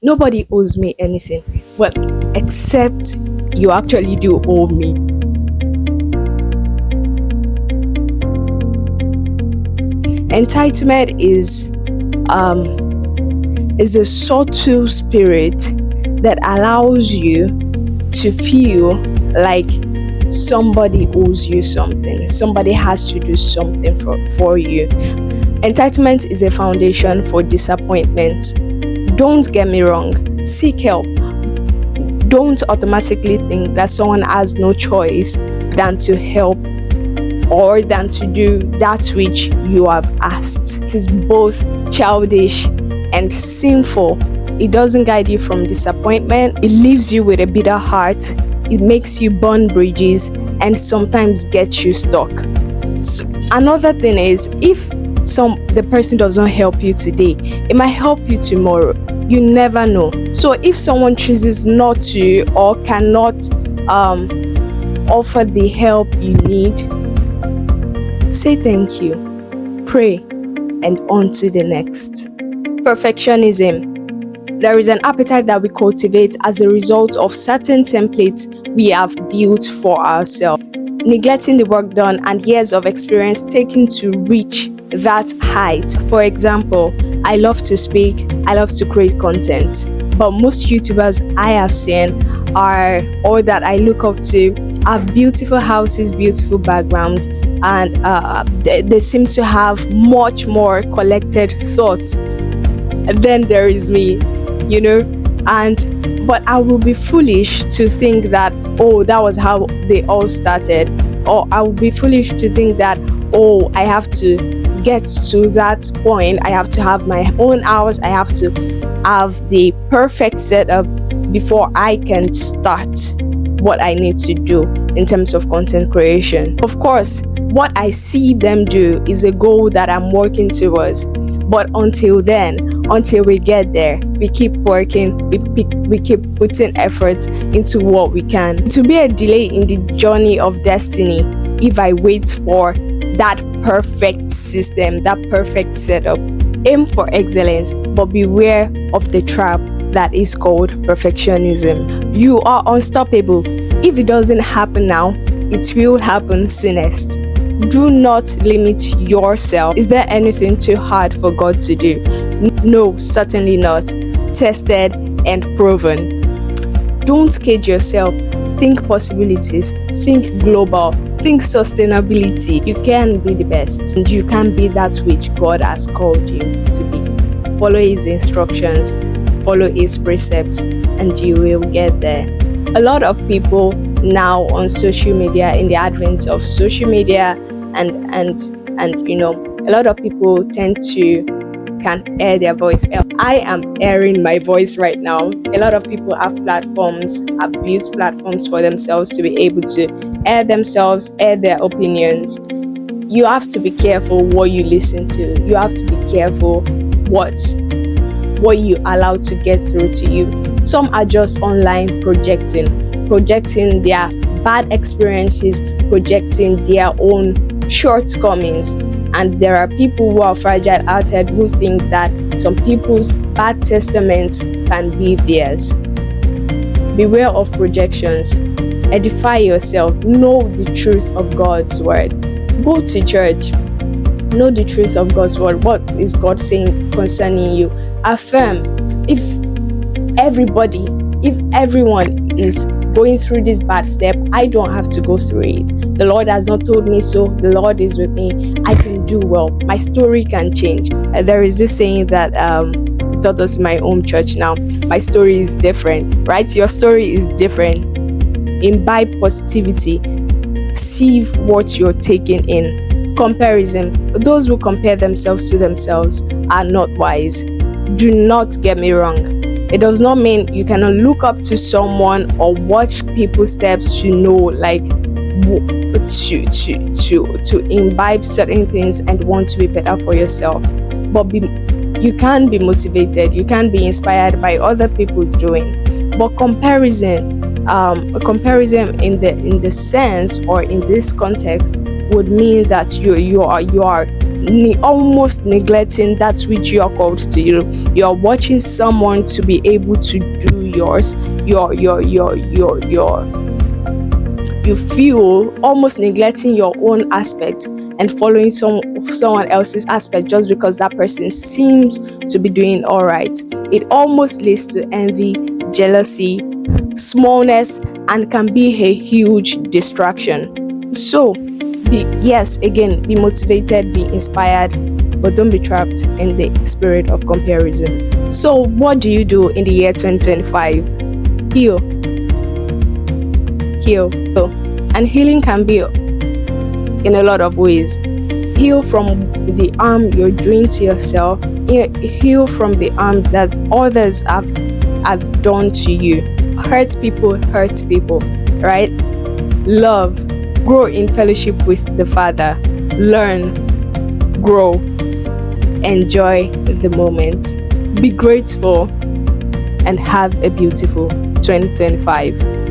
Nobody owes me anything. Well, except you actually do owe me. Entitlement is a subtle spirit that allows you to feel like somebody owes you something. Somebody has to do something for you. Entitlement is a foundation for disappointment. Don't get me wrong, seek help. Don't automatically think that someone has no choice than to help or than to do that which you have asked. It is both childish and sinful. It doesn't guide you from disappointment. It leaves you with a bitter heart. It makes you burn bridges and sometimes gets you stuck. So, another thing is, if the person does not help you today, it might help you tomorrow. You never know. So if someone chooses not to or cannot offer the help you need, say thank you, pray, and on to the next. Perfectionism. There is an appetite that we cultivate as a result of certain templates we have built for ourselves, neglecting the work done and years of experience taken to reach that height. For example, I love to speak, I love to create content, but most YouTubers I have seen or that I look up to have beautiful houses, beautiful backgrounds, and they seem to have much more collected thoughts than there is me, but I will be foolish to think that, oh, that was how they all started, or I will be foolish to think that, oh, I have to get to that point, I have to have my own hours, I have to have the perfect setup before I can start what I need to do in terms of content creation. Of course, what I see them do is a goal that I'm working towards. But until then, until we get there, we keep working, we keep putting effort into what we can. It will be a delay in the journey of destiny if I wait for that perfect system, that perfect setup. Aim for excellence, but beware of the trap that is called perfectionism. You are unstoppable. If it doesn't happen now, it will happen soonest. Do not limit yourself. Is there anything too hard for God to do? No, certainly not. Tested and proven. Don't cage yourself. Think possibilities. Think global. Think sustainability. You can be the best, and you can be that which God has called you to be. Follow His instructions, follow His precepts, and you will get there. A lot of people now on social media, in the advent of social media, and a lot of people tend to can air their voice. I am airing my voice right now. A lot of people have platforms, have built platforms for themselves to be able to air themselves, air their opinions. You have to be careful what you listen to. You have to be careful what you allow to get through to you. Some are just online projecting their bad experiences, projecting their own shortcomings. And there are people who are fragile-hearted who think that some people's bad testaments can be theirs. Beware of projections. Edify yourself. Know the truth of God's word. Go to church. Know the truth of God's word. What is God saying concerning you? Affirm. If everyone is going through this bad step, I don't have to go through it. The Lord has not told me so. The Lord is with me. I can do well. My story can change. There is this saying that we taught us in my home church now. My story is different, right? Your story is different. Imbibe positivity. See what you're taking in. Comparison. Those who compare themselves to themselves are not wise. Do not get me wrong. It does not mean you cannot look up to someone or watch people's steps to know, like, to imbibe certain things and want to be better for yourself. But you can be motivated, you can be inspired by other people's doing. But comparison in the sense or in this context would mean that you are almost neglecting that which you are called to do. You're watching someone to be able to do yours. You feel almost neglecting your own aspect and following someone else's aspect just because that person seems to be doing all right. It almost leads to envy, jealousy, smallness, and can be a huge distraction. So, be motivated, be inspired, but don't be trapped in the spirit of comparison. So, what do you do in the year 2025? Heal. And healing can be in a lot of ways. Heal from the harm you're doing to yourself. Heal from the harm that others have done to you. Hurt people, right? Love. Grow in fellowship with the Father. Learn. Grow. Enjoy the moment. Be grateful and have a beautiful 2025.